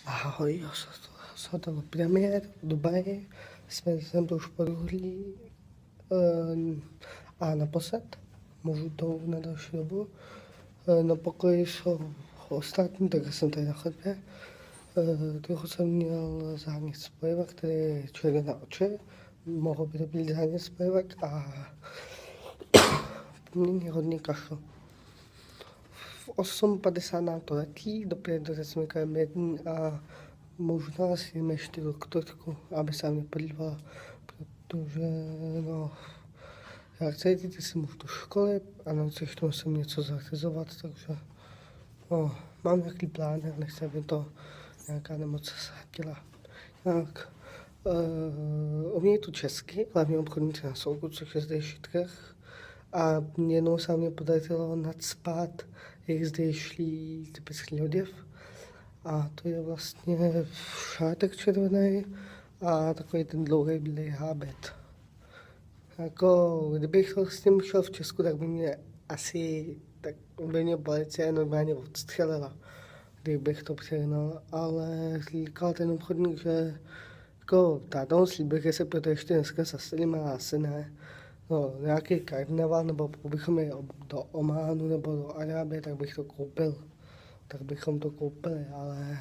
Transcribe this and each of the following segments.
Ahoj, z hotelu Premier v Dubaji. Jsem to už podruhlý a naposled, můžu to na další dobu. Na pokoji jsou ostatní, takže jsem tady na chodbě. Trochu jsem měl zánět spojivek, který je červený na oči. Mohl by to být zánět spojivek a poměrně hodně kašlu. V 8:50 nám to letí, do 5 jsme kolem 1 a možná si jdeme ještě doktorku, aby se mě podívala, protože no, já chci jít si můžu do školy a na noci ještě musím něco zařizovat, takže no, mám nějaký plán, jak nechci, aby to nějaká nemoc se dělá. Tak, umí tu česky, hlavně obchodníci na Souku, což je zdejší trh. A jednou se mě podařilo nacpat jejich zdejší typický oděv. A to je vlastně šátek červený a takový ten dlouhý bílý hábet. Jako, kdybych s tím šel v Česku, tak by mě asi, tak by mě policie normálně odstřelila, kdybych to přihnal, ale říkal ten obchodník, že jako táta mu slíbil, že se proto ještě dneska zastavím, a asi ne. No, nějaký karneval, nebo bychom jeli do Ománu nebo do Arábie, tak bych to koupil. Tak bychom to koupili, ale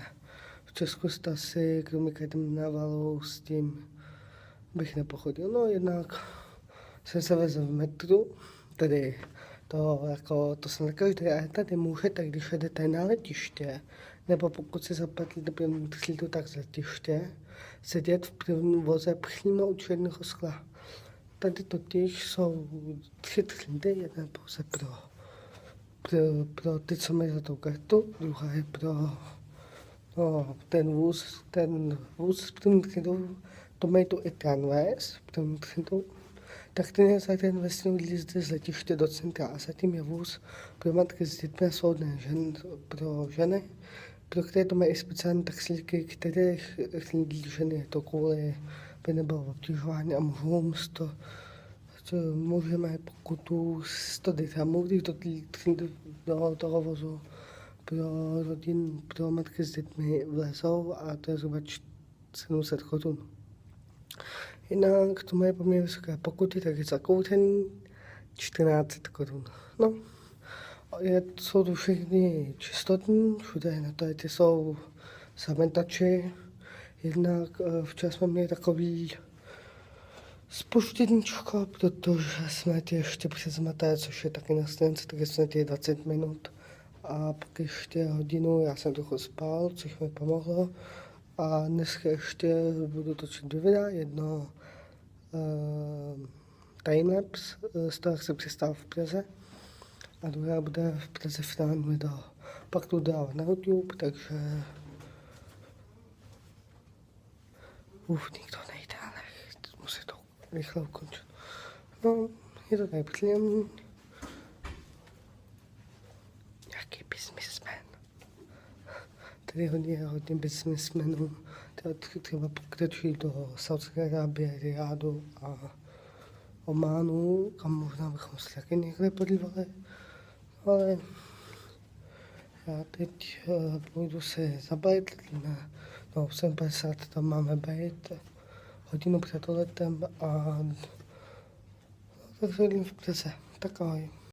v Česku jste asi, kromě karnevalu, s tím bych nepochodil. No, jednak jsem se vezl v metru, tedy to se na každé, ale tady můžete, když jdete na letiště, nebo pokud si zaplatíte první třídu, tak z letiště, sedět v prvním voze přímo u černého skla. Tady totiž jsou 3 třídy, jedna pouze pro ty, co mají za tou kartu, druhá je pro ten vůz s první třídou, to mají tu i tramvajes s první třídou, tak ten je za ten vesmír jízdy z letiště do centra a zatím je vůz pro matky s dětmi a svobodné pro ženy, pro které to mají speciální taxíky, které řídí ženy, to kvůli, aby nebylo obtěžování a mužům můžeme pokutu 100 dirhamů, když to do toho vozu pro matky s dětmi vlezou a to je zhruba 700 korun. Jinak to mají poměrně vysoké pokuty, takže za kouření 1400 korun. No, jsou tu všechny čistotní, všude na toaletě jsou zametači. Jednak včas jsme měli takový zpožděníčko, protože jsme tě ještě přezmaté, což je taky na stanici, takže jsme tě 20 minut. A pak ještě hodinu, já jsem trochu spal, což mi pomohlo. A dneska ještě budu točit 2 videa, jedno timelapse z toho, jak jsem přistál v Praze. A druhá bude v Praze finální video. Pak to dál na YouTube, takže nikdo nejde, ale musí to rychle ukončit. No, je to tady příjemný. Nějaký businessman. Tady hodně businessmenů. Třeba pokračují do Saudské Arábie, Riádu a Ománu, kam možná bychom se taky někde podívali. Ale já teď půjdu se zabavit, no 7:50 tam máme být, hodinu před letem a tak se vidím v Praze. Tak ahoj.